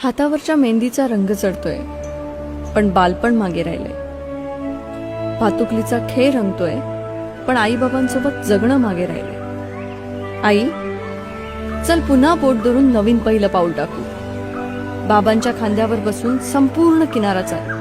हातावरच्या मेहंदीचा रंग चढतोय, पण बालपण मागे राहिलंय. भातुकलीचा खेळ रंगतोय, पण आईबाबांसोबत जगणं मागे राहिलंय. आई, चल पुन्हा पोट धरून नवीन पहिलं पाऊल टाकू. बाबांच्या खांद्यावर बसून संपूर्ण किनारा चालू.